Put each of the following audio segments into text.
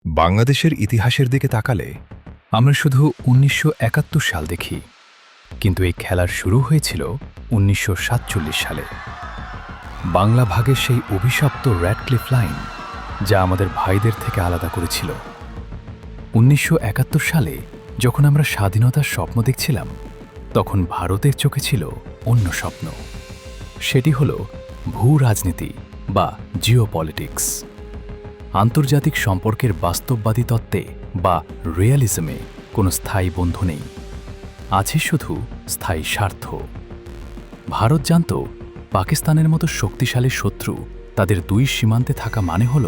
বাংলাদেশের ইতিহাসের দিকে তাকালে আমরা শুধু ১৯৭১ সাল দেখি, কিন্তু এই খেলার শুরু হয়েছিল ১৯৪৭ সালে। বাংলা ভাগের সেই অভিশপ্ত র্যাডক্লিফ লাইন, যা আমাদের ভাইদের থেকে আলাদা করেছিল। ১৯৭১ সালে যখন আমরা স্বাধীনতার স্বপ্ন দেখছিলাম, তখন ভারতের চোখে ছিল অন্য স্বপ্ন। সেটি হল ভূ রাজনীতি বা জিওপলিটিক্স। আন্তর্জাতিক সম্পর্কের বাস্তববাদী তত্ত্বে বা রিয়ালিজমে কোনো স্থায়ী বন্ধু নেই, আছে শুধু স্থায়ী স্বার্থ। ভারত জানত পাকিস্তানের মতো শক্তিশালী শত্রু তাদের দুই সীমান্তে থাকা মানে হল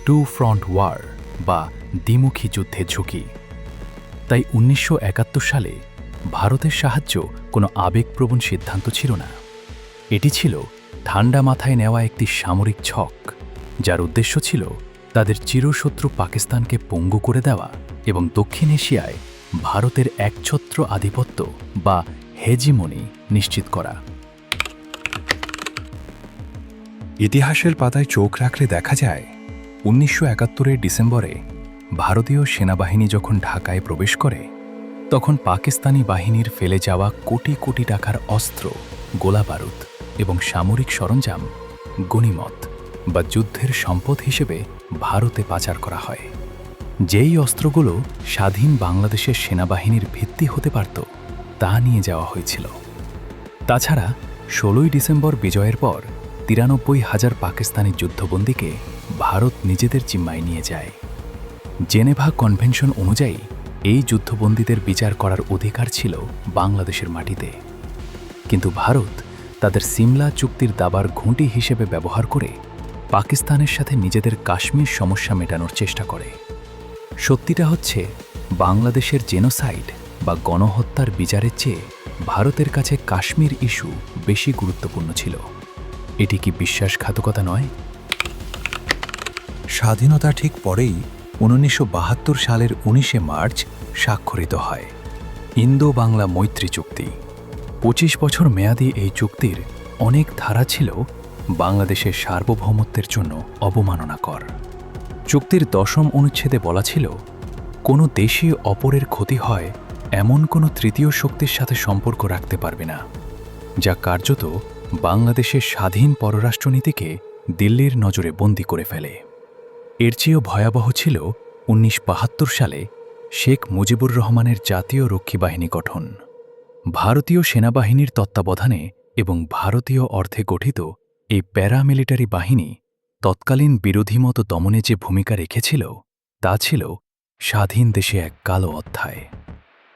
টু ফ্রন্ট ওয়ার বা দ্বিমুখী যুদ্ধের ঝুঁকি। তাই ১৯৭১ সালে ভারতের সাহায্য কোনো আবেগপ্রবণ সিদ্ধান্ত ছিল না। এটি ছিল ঠান্ডা মাথায় নেওয়া একটি সামরিক ছক, যার উদ্দেশ্য ছিল তাদের চিরশত্রু পাকিস্তানকে পঙ্গু করে দেওয়া এবং দক্ষিণ এশিয়ায় ভারতের একছত্র আধিপত্য বা হেজিমনি নিশ্চিত করা। ইতিহাসের পাতায় চোখ রাখলে দেখা যায় ১৯৭১-এর ডিসেম্বরে ভারতীয় সেনাবাহিনী যখন ঢাকায় প্রবেশ করে, তখন পাকিস্তানি বাহিনীর ফেলে যাওয়া কোটি কোটি টাকার অস্ত্র, গোলাবারুদ এবং সামরিক সরঞ্জাম গনিমত বা যুদ্ধের সম্পদ হিসেবে ভারতে পাচার করা হয়। যেই অস্ত্রগুলো স্বাধীন বাংলাদেশের সেনাবাহিনীর ভিত্তি হতে পারত, তা নিয়ে যাওয়া হয়েছিল। তাছাড়া ১৬ই ডিসেম্বর বিজয়ের পর ৯৩,০০০ পাকিস্তানি যুদ্ধবন্দীকে ভারত নিজেদের জিম্মায় নিয়ে যায়। জেনেভা কনভেনশন অনুযায়ী এই যুদ্ধবন্দীদের বিচার করার অধিকার ছিল বাংলাদেশের মাটিতে, কিন্তু ভারত তাদের সিমলা চুক্তির দাবার ঘুঁটি হিসেবে ব্যবহার করে পাকিস্তানের সাথে নিজেদের কাশ্মীর সমস্যা মেটানোর চেষ্টা করে। সত্যিটা হচ্ছে, বাংলাদেশের জেনোসাইড বা গণহত্যার বিচারের চেয়ে ভারতের কাছে কাশ্মীর ইস্যু বেশি গুরুত্বপূর্ণ ছিল। এটি কি বিশ্বাসঘাতকতা নয়? স্বাধীনতা ঠিক পরেই ১৯৭২ সালের ১৯শে মার্চ স্বাক্ষরিত হয় ইন্দো বাংলা মৈত্রী চুক্তি। ২৫ বছর মেয়াদী এই চুক্তির অনেক ধারা ছিল বাংলাদেশের সার্বভৌমত্বের জন্য অবমাননাকর। চুক্তির ১০ম অনুচ্ছেদে বলা ছিল, কোনো দেশই অপরের ক্ষতি হয় এমন কোনো তৃতীয় শক্তির সাথে সম্পর্ক রাখতে পারবে না, যা কার্যত বাংলাদেশের স্বাধীন পররাষ্ট্রনীতিকে দিল্লির নজরে বন্দী করে ফেলে। এর চেয়েও ভয়াবহ ছিল ১৯৭২ সালে শেখ মুজিবুর রহমানের জাতীয় রক্ষী বাহিনী গঠন। ভারতীয় সেনাবাহিনীর তত্ত্বাবধানে এবং ভারতীয় অর্থে গঠিত এই প্যারামিলিটারি বাহিনী তৎকালীন বিরোধীমত দমনে যে ভূমিকা রেখেছিল, তা ছিল স্বাধীন দেশে এক কালো অধ্যায়।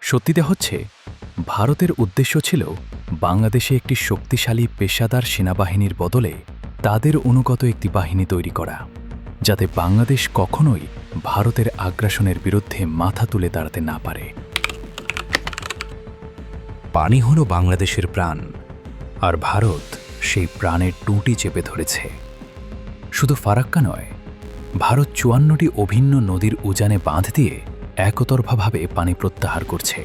সত্যিটা হচ্ছে, ভারতের উদ্দেশ্য ছিল বাংলাদেশে একটি শক্তিশালী পেশাদার সেনাবাহিনীর বদলে তাদের অনুগত একটি বাহিনী তৈরি করা, যাতে বাংলাদেশ কখনোই ভারতের আগ্রাসনের বিরুদ্ধে মাথা তুলে দাঁড়াতে না পারে। পানি হল বাংলাদেশের প্রাণ, আর ভারত সেই প্রাণের টুঁটি চেপে ধরেছে। শুধু ফারাক্কা নয়, ভারত ৫৪টি অভিন্ন নদীর উজানে বাঁধ দিয়ে একতরফাভাবে পানি প্রত্যাহার করছে।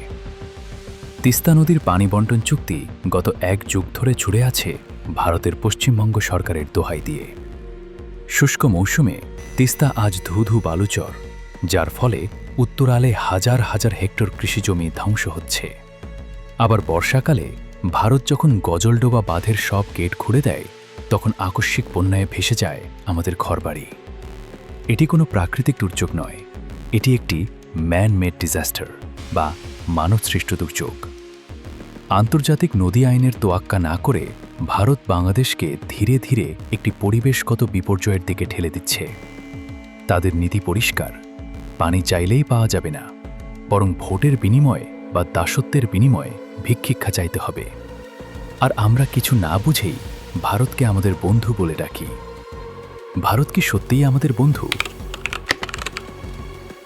তিস্তা নদীর পানি বণ্টন চুক্তি গত ১ যুগ ধরে ছুড়ে আছে ভারতের পশ্চিমবঙ্গ সরকারের দোহাই দিয়ে। শুষ্ক মৌসুমে তিস্তা আজ ধুধু বালুচর, যার ফলে উত্তরালে হাজার হাজার হেক্টর কৃষিজমি ধ্বংস হচ্ছে। আবার বর্ষাকালে ভারত যখন গজলডোবা বাঁধের সব গেট খুলে দেয়, তখন আকস্মিক বন্যায় ভেসে যায় আমাদের ঘরবাড়ি। এটি কোনো প্রাকৃতিক দুর্যোগ নয়, এটি একটি ম্যান মেড ডিজাস্টার বা মানবসৃষ্ট দুর্যোগ। আন্তর্জাতিক নদী আইনের তোয়াক্কা না করে ভারত বাংলাদেশকে ধীরে ধীরে একটি পরিবেশগত বিপর্যয়ের দিকে ঠেলে দিচ্ছে। তাদের নীতি পরিষ্কার, পানি চাইলেই পাওয়া যাবে না, বরং ভোটের বিনিময়ে বা দাসত্বের বিনিময়ে ভিক্ষিক্ষা চাইতে হবে। আর আমরা কিছু না বুঝেই ভারতকে আমাদের বন্ধু বলে ডাকি। ভারত কি সত্যিই আমাদের বন্ধু?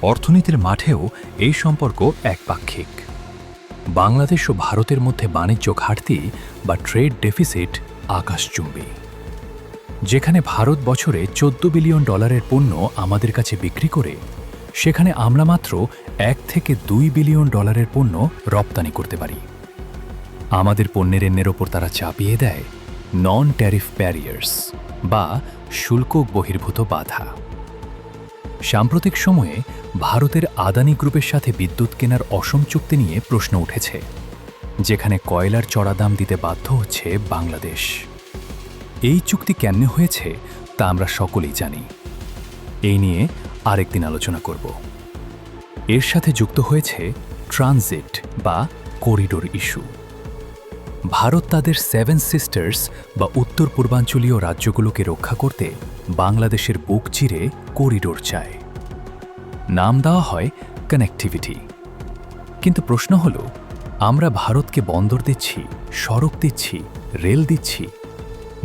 অর্থনীতির মাঠেও এই সম্পর্ক একপাক্ষিক। বাংলাদেশ ও ভারতের মধ্যে বাণিজ্য ঘাটতি বা ট্রেড ডেফিসিট আকাশচুম্বী। যেখানে ভারত বছরে $14 বিলিয়ন পণ্য আমাদের কাছে বিক্রি করে, সেখানে আমরা মাত্র $1 থেকে $2 বিলিয়ন পণ্য রপ্তানি করতে পারি। আমাদের পণ্যের ওপর তারা চাপিয়ে দেয় নন ট্যারিফ ব্যারিয়ার্স বা শুল্ক বহির্ভূত বাধা। সাম্প্রতিক সময়ে ভারতের আদানি গ্রুপের সাথে বিদ্যুৎ কেনার অসম চুক্তি নিয়ে প্রশ্ন উঠেছে, যেখানে কয়লার চড়া দাম দিতে বাধ্য হচ্ছে বাংলাদেশ। এই চুক্তি কেমনে হয়েছে তা আমরা সকলেই জানি। এই নিয়ে আরেকদিন আলোচনা করব। এর সাথে যুক্ত হয়েছে ট্রানজিট বা করিডোর ইস্যু। ভারত তাদের 7 সিস্টার্স বা উত্তর পূর্বাঞ্চলীয় রাজ্যগুলোকে রক্ষা করতে বাংলাদেশের বুক চিরে করিডোর চায়। নাম দেওয়া হয় কানেক্টিভিটি। কিন্তু প্রশ্ন হল, আমরা ভারতকে বন্দর দিচ্ছি, সড়ক দিচ্ছি, রেল দিচ্ছি,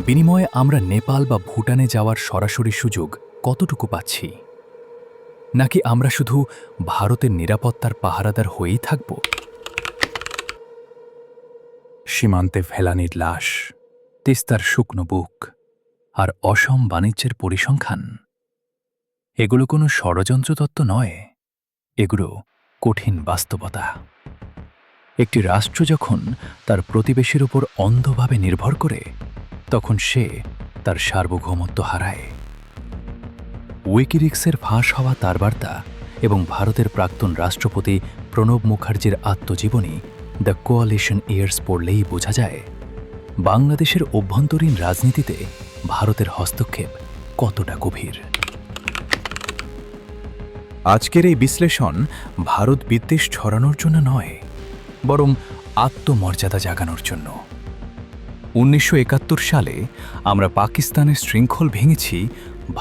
বিনিময়ে আমরা নেপাল বা ভুটানে যাওয়ার সরাসরি সুযোগ কতটুকু পাচ্ছি? নাকি আমরা শুধু ভারতের নিরাপত্তার পাহারাদার হয়েই থাকব? সীমান্তে ফেলানির লাশ, তিস্তার শুকনো বুক আর অসম বাণিজ্যের পরিসংখ্যান, এগুলো কোনো ষড়যন্ত্র তত্ত্ব নয়, এগুলো কঠিন বাস্তবতা। একটি রাষ্ট্র যখন তার প্রতিবেশীর উপর অন্ধভাবে নির্ভর করে, তখন সে তার সার্বভৌমত্ব হারায়। উইকিলিক্সের ফাঁস হওয়া তার বার্তা এবং ভারতের প্রাক্তন রাষ্ট্রপতি প্রণব মুখার্জির আত্মজীবনী দ্য কোয়ালিশন ইয়ার্স পড়লেই বোঝা যায় বাংলাদেশের অভ্যন্তরীণ রাজনীতিতে ভারতের হস্তক্ষেপ কতটা গভীর। আজকের এই বিশ্লেষণ ভারত বিদ্বেষ ছড়ানোর জন্য নয়, বরং আত্মমর্যাদা জাগানোর জন্য। 1971 সালে আমরা পাকিস্তানের শৃঙ্খল ভেঙেছি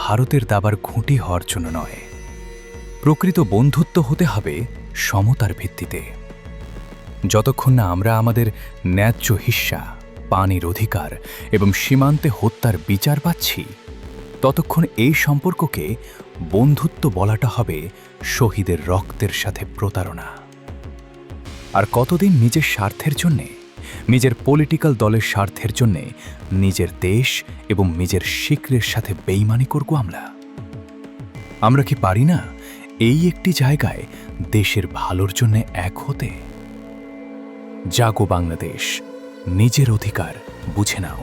ভারতের দাবার ঘুঁটি হওয়ার জন্য নয়। প্রকৃত বন্ধুত্ব হতে হবে সমতার ভিত্তিতে। যতক্ষণ না আমরা আমাদের ন্যায্য হিস্সা, পানির অধিকার এবং সীমান্তে হত্যার বিচার পাচ্ছি, ততক্ষণ এই সম্পর্ককে বন্ধুত্ব বলাটা হবে শহীদের রক্তের সাথে প্রতারণা। আর কতদিন নিজের স্বার্থের জন্যে, নিজের পলিটিক্যাল দলের স্বার্থের জন্যে নিজের দেশ এবং নিজের শিকড়ের সাথে বেইমানি করব আমরা? আমরা কি পারি না এই একটি জায়গায় দেশের ভালোর জন্য এক হতে? জাগো বাংলাদেশ, নিজের অধিকার বুঝে নাও।